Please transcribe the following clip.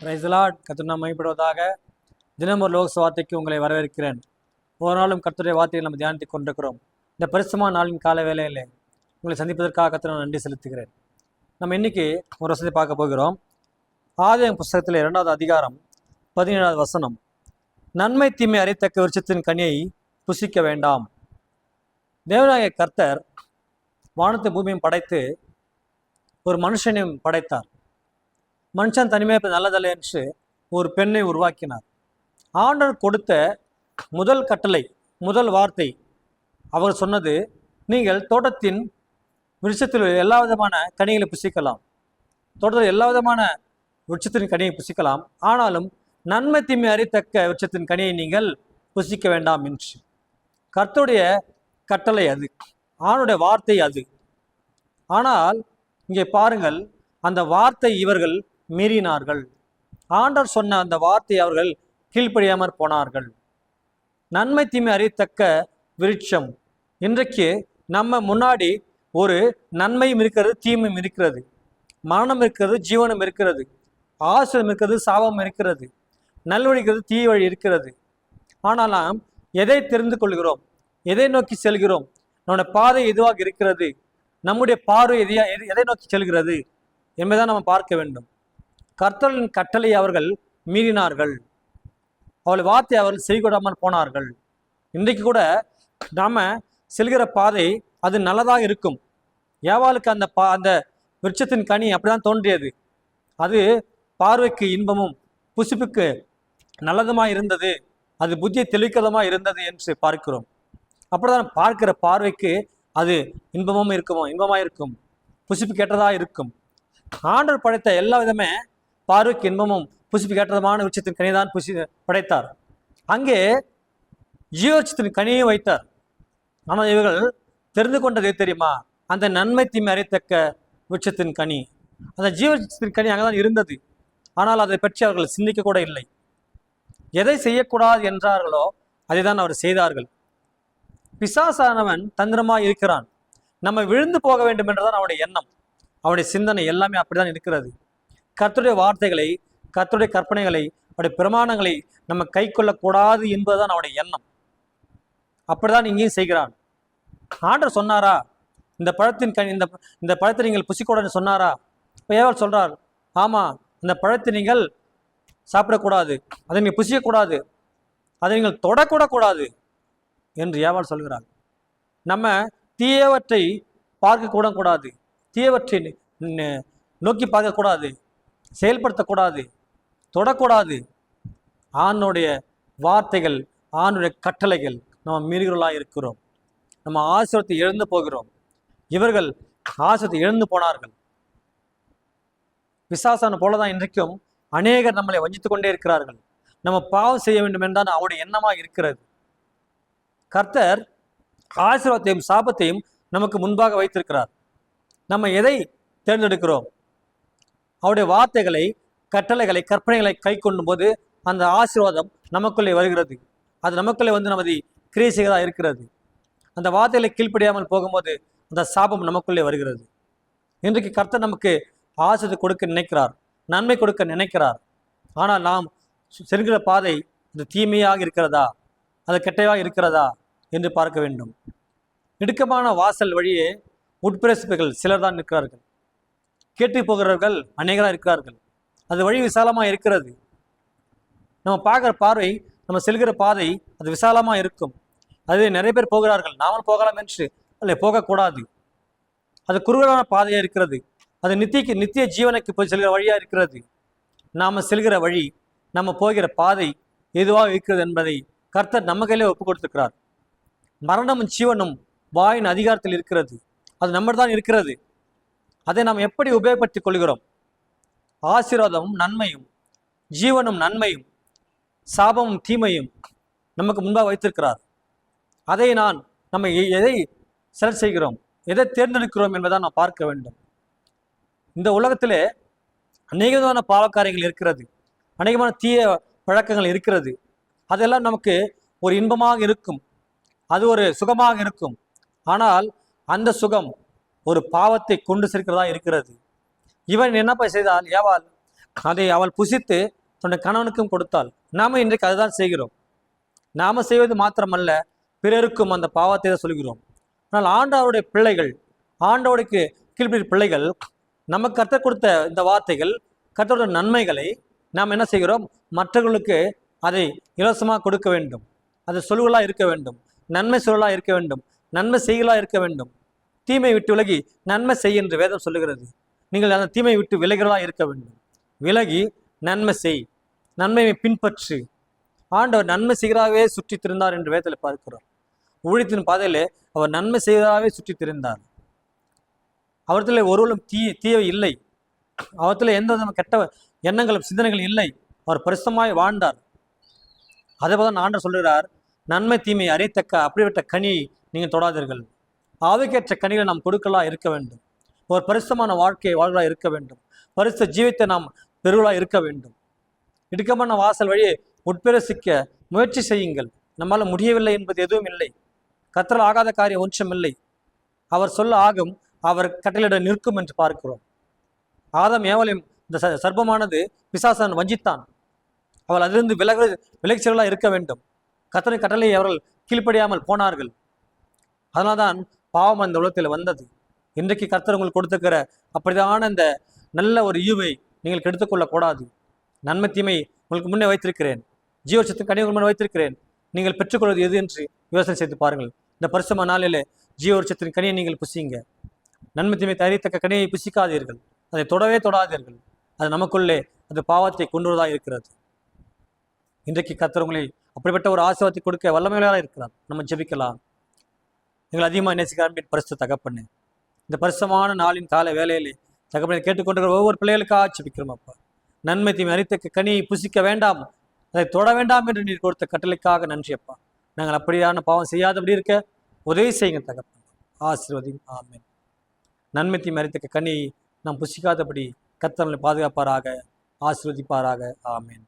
Praise the Lord. கர்த்தர் நாமம் மகிமைப்படுவதாக. தினம் ஒரு லோக வார்த்தைக்கு உங்களை வரவேற்கிறேன். ஒவ்வொரு நாளும் கர்த்தருடைய வார்த்தையை நம்ம தியானித்துக் கொண்டிருக்கிறோம். இந்த பரிசுத்தமான நாளின் கால வேளையிலே உங்களை சந்திப்பதற்காக கர்த்தர் நான் நன்றி செலுத்துகிறேன். நம்ம இன்னைக்கு ஒரு வசனத்தை பார்க்க போகிறோம். ஆதியாகமம் புஸ்தகத்தில் 2வது அதிகாரம் 17வது வசனம். நன்மை தீமை அறியத்தக்க விருட்சத்தின் கனியை புசிக்க வேண்டாம். தேவனாகிய கர்த்தர் வானத்தை பூமியும் படைத்து ஒரு மனுஷனையும் படைத்தார். மனுஷன் தனிமையாக நல்லதல்ல என்று ஒரு பெண்ணை உருவாக்கினார். ஆண்டவர் கொடுத்த முதல் கட்டளை, முதல் வார்த்தை அவர் சொன்னது, நீங்கள் தோட்டத்தின் விருட்சத்தில் எல்லா விதமான கனிகளை புசிக்கலாம், தோட்டத்தில் எல்லா விதமான விருட்சத்தின் கனியை புசிக்கலாம், ஆனாலும் நன்மை தீமை அறியத்தக்க விருட்சத்தின் கனியை நீங்கள் புசிக்க வேண்டாம் என்று. கர்த்தருடைய கட்டளை அது, ஆணுடைய வார்த்தை அது. ஆனால் இங்கே பாருங்கள், அந்த வார்த்தை இவர்கள் மீறினார்கள். ஆண்டவர் சொன்ன அந்த வார்த்தையை அவர்கள் கீழ்ப்படியாமற் போனார்கள். நன்மை தீமை அறியத்தக்க விருட்சம். இன்றைக்கு நம்ம முன்னாடி ஒரு நன்மையும் இருக்கிறது, தீமையும் இருக்கிறது, மரணம் இருக்கிறது, ஜீவனம் இருக்கிறது, ஆசிரியம் இருக்கிறது, சாபம் இருக்கிறது, நல்வழி இருக்கிறது, தீய வழி இருக்கிறது. ஆனால் நாம் எதை தெரிந்து கொள்கிறோம், எதை நோக்கி செல்கிறோம், நம்முடைய பாதை எதுவாக இருக்கிறது, நம்முடைய பார்வை எதை நோக்கி செல்கிறது என்பதை நம்ம பார்க்க வேண்டும். கர்த்தரின் கட்டளை அவர்கள் மீறினார்கள், அவள் வார்த்தை அவர்கள் செய்கூடாமல் போனார்கள். இன்றைக்கு கூட நாம செல்கிற பாதை அது நல்லதாக இருக்கும். ஏவாளுக்கு அந்த விருட்சத்தின் கனி அப்படிதான் தோன்றியது. அது பார்வைக்கு இன்பமும் புசிப்புக்கு நல்லதுமாக இருந்தது, அது புத்தியை தெளிக்கிறதுமாக இருந்தது என்று பார்க்கிறோம். அப்படிதான் பார்க்கிற பார்வைக்கு அது இன்பமாக இருக்கும், புசிப்பு கேட்டதாக இருக்கும். ஆண்டவர் படைத்த எல்லா விதமே பார்வைக்கு இன்பமும் புசிப்பு கேட்டதமான விருட்சத்தின் கனிதான் படைத்தார். அங்கே ஜீவவிருட்சத்தின் கனியை வைத்தார். ஆனால் இவர்கள் தெரிந்து கொண்டது தெரியுமா? அந்த நன்மை தீமை அறியத்தக்க விருட்சத்தின் கனி, அந்த ஜீவவிருட்சத்தின் கனி அங்கேதான் இருந்தது. ஆனால் அதை பற்றி அவர்கள் சிந்திக்க கூட இல்லை. எதை செய்யக்கூடாது என்றார்களோ அதை தான் அவர் செய்தார்கள். பிசாசானவன் தந்திரமாக இருக்கிறான். நம்ம விழுந்து போக வேண்டும் என்றுதான் அவனுடைய எண்ணம், அவனுடைய சிந்தனை எல்லாமே அப்படிதான் இருக்கிறது. கர்த்தருடைய வார்த்தைகளை, கர்த்தருடைய கற்பனைகளை, அவருடைய பிரமாணங்களை நம்ம கை கொள்ளக்கூடாது என்பதுதான் அவனுடைய எண்ணம். அப்படிதான் இங்கேயும் செய்கிறான். ஆண்டவர் சொன்னாரா இந்த பழத்தின் கனி, இந்த பழத்தை நீங்கள் புசிக்கூடாதுன்னு சொன்னாரா? இப்போ ஏவாள் சொல்றார், ஆமா, இந்த பழத்தை நீங்கள் சாப்பிடக்கூடாது, அதை நீங்கள் புசிக்கக்கூடாது, அதை நீங்கள் தொடக்கூட கூடாது என்று ஏவாள் சொல்கிறார். நம்ம தீயவற்றை பார்க்க கூட கூடாது, தீயவற்றை நோக்கி பார்க்கக்கூடாது, செயல்படுத்தக்கூடாது, தொடக்கூடாது. ஆணுடைய வார்த்தைகள், ஆணுடைய கட்டளைகள் நம்ம மீறுகிறவர்களாக இருக்கிறோம். நம்ம ஆசிரியத்தை இழந்து போகிறோம். இவர்கள் ஆசிரியத்தை இழந்து போனார்கள். பிசாசான போலதான் இன்றைக்கும் அநேகர் நம்மளை வஞ்சித்துக் கொண்டே இருக்கிறார்கள். நம்ம பாவம் செய்ய வேண்டும் என்றால் அவருடைய எண்ணமாக இருக்கிறது. கர்த்தர் ஆசீர்வாதத்தையும் சாபத்தையும் நமக்கு முன்பாக வைத்திருக்கிறார். நம்ம எதை தேர்ந்தெடுக்கிறோம்? அவருடைய வார்த்தைகளை, கட்டளைகளை, கற்பனைகளை கை கொள்ளும் போது அந்த ஆசீர்வாதம் நமக்குள்ளே வருகிறது. அது நமக்குள்ளே நமது கிரியை செய்வதாக இருக்கிறது. அந்த வார்த்தைகளை கீழ்ப்படியாமல் போகும்போது அந்த சாபம் நமக்குள்ளே வருகிறது. இன்றைக்கு கர்த்தர் நமக்கு ஆசீர்வாதத்தை கொடுக்க நினைக்கிறார், நன்மை கொடுக்க நினைக்கிறார். ஆனால் நாம் செல்கிற பாதை அது தீமையாக இருக்கிறதா, அது கெட்டையாக இருக்கிறதா என்று பார்க்க வேண்டும். இடுக்கமான வாசல் வழியே உட்பிரசிப்புகள் சிலர் தான் இருக்கிறார்கள். கேட்டு போகிறவர்கள் அநேகராக இருக்கிறார்கள். அது வழி விசாலமாக இருக்கிறது. நம்ம பார்க்குற பார்வை, நம்ம செல்கிற பாதை அது விசாலமாக இருக்கும். அது நிறைய பேர் போகிறார்கள், நாமும் போகலாம் என்று அல்ல, போகக்கூடாது. அது குறுகலான பாதையாக இருக்கிறது. அது நித்திய ஜீவனுக்கு போய் செல்கிற வழியாக இருக்கிறது. நாம் செல்கிற வழி, நம்ம போகிற பாதை எதுவாக இருக்கிறது என்பதை கர்த்தர் நம்ம கையிலே ஒப்பு கொடுத்துக்கிறார். மரணமும் ஜீவனும் வாயின் அதிகாரத்தில் இருக்கிறது. அது நம்ம தான் இருக்கிறது. அதை நாம் எப்படி உபயோகப்படுத்திக் கொள்கிறோம்? ஆசீர்வாதமும் நன்மையும், ஜீவனும் நன்மையும், சாபமும் தீமையும் நமக்கு முன்பாக வைத்திருக்கிறார். அதை நம்ம எதை செலக்ட் செய்கிறோம், எதை தேர்ந்தெடுக்கிறோம் என்பதை நாம் பார்க்க வேண்டும். இந்த உலகத்திலே அநேகமான பாவக்காரியங்கள் இருக்கிறது, அநேகமான தீய பழக்கங்கள் இருக்கிறது. அதெல்லாம் நமக்கு ஒரு இன்பமாக இருக்கும், அது ஒரு சுகமாக இருக்கும். ஆனால் அந்த சுகம் ஒரு பாவத்தை கொண்டு சேர்க்கிறதா இருக்கிறது. இவன் என்ன செய்தால், ஏவாள் அதை அவள் புசித்து தன்னுடைய கணவனுக்கும் கொடுத்தாள். நாம இன்றைக்கு அதுதான் செய்கிறோம். நாம செய்வது மாத்திரமல்ல, பிறருக்கும் அந்த பாவத்தை தான் சொல்கிறோம். ஆனால் ஆண்டவருடைய பிள்ளைகள், ஆண்டவருக்கு கீழ்ப்படி பிள்ளைகள், நமக்கு கற்றுக் கொடுத்த இந்த வார்த்தைகள், கர்த்தருடைய நன்மைகளை நாம் என்ன செய்கிறோம்? மற்றவர்களுக்கு அதை இலவசமாக கொடுக்க வேண்டும். அது சொல்லுகளாக இருக்க வேண்டும், நன்மை சொல்லலாக இருக்க வேண்டும், நன்மை செய்களாக இருக்க வேண்டும். தீமை விட்டு விலகி நன்மை செய் என்று வேதம் சொல்லுகிறது. நீங்கள் அந்த தீமை விட்டு விலகிறதா இருக்க வேண்டும். விலகி நன்மை செய், நன்மையை பின்பற்று. ஆண்டவர் நன்மை செய்கிறாவே சுற்றி திரிந்தார் என்று வேதத்தில் பார்க்கிறோம். ஊழியத்தின் பாதையிலே அவர் நன்மை செய்கிறாவே சுற்றி திரிந்தார். அவர்களில் ஒருவரும் தீய இல்லை. அவர்களில் எந்த விதமான கெட்ட எண்ணங்களும் சிந்தனைகள் இல்லை. அவர் பரிசுத்தமாய் வாழ்ந்தார். அதே போல ஆண்டவர் சொல்கிறார், நன்மை தீமை அறியத்தக்க அப்படிப்பட்ட கனியை நீங்கள் தொடாதீர்கள். ஆவிக்கேற்ற கனிகளை நாம் கொடுக்கலா இருக்க வேண்டும். ஒரு பரிசுத்தமான வாழ்க்கையை வாழ்களா இருக்க வேண்டும். பரிசுத்த ஜீவித்தை நாம் பெருவலா இருக்க வேண்டும். இடுக்கமான வாசல் வழியை உட்பிரசிக்க முயற்சி செய்யுங்கள். நம்மால் முடியவில்லை என்பது எதுவும் இல்லை. கர்த்தரால் ஆகாத காரியம் ஒன்றும் இல்லை. அவர் சொல்ல ஆகும், அவர் கட்டளையிட நிற்கும் என்று பார்க்கிறோம். ஆதாம் ஏவலையும் இந்த சர்ப்பமானது பிசாசன் வஞ்சித்தான். அவள் அதிலிருந்து விலகிச்சலாக இருக்க வேண்டும். கர்த்தரின் கட்டளையை அவர்கள் கீழ்ப்படியாமல் போனார்கள். அதனால்தான் பாவம் அந்த உலகத்தில் வந்தது. இன்றைக்கு கர்த்தர் உங்களுக்கு கொடுத்துக்கிற அப்படிதான இந்த நல்ல ஒரு ஈவை நீங்கள் கெடுத்துக்கொள்ளக்கூடாது. நன்மை தீமை உங்களுக்கு முன்னே வைத்திருக்கிறேன், ஜீவசத்தின் கனி முன்னே வைத்திருக்கிறேன். நீங்கள் பெற்றுக்கொள்வது எது என்று யோசனை செய்து பாருங்கள். இந்த பரிசும நாளிலே ஜீவவருஷத்தின் கனியை நீங்கள் புசிங்க. நன்மை தீமை அறியத்தக்க கனியை புசிக்காதீர்கள். அதை தொடவே தொடாதீர்கள். அது நமக்குள்ளே அது பாவத்தை கொண்டு வருவதாக இருக்கிறது. இன்றைக்கு கர்த்தர் உங்களை அப்படிப்பட்ட ஒரு ஆசீர்வாதத்தை கொடுக்க வல்லமையாக இருக்கிறார். நம்ம ஜெபிக்கலாம். எங்களை அதிகமாக நேசிக்கிறார் பரிசுத்த தகப்பண்ணு. இந்த பரிசுமான நாளின் கால வேலையிலே தகப்பனை கேட்டுக்கொண்டிருக்கிற ஒவ்வொரு பிள்ளைகளுக்காக ஜெபிக்கிறோம். அப்பா, நன்மை தீமை அறித்தக்க கனியை புசிக்க வேண்டாம், அதை தொட வேண்டாம் என்று நீர் கொடுத்த கட்டளைக்காக நன்றி அப்பா. நாங்கள் அப்படியான பாவம் செய்யாதபடி இருக்க உதவி செய்யுங்க தகப்பன். ஆசீர்வதியும். ஆமென். நன்மை தீமை அறித்தக்க கனியை நாம் புசிக்காதபடி கர்த்தர் நம்மை பாதுகாப்பாராக, ஆசீர்வதிப்பாராக. ஆமென்.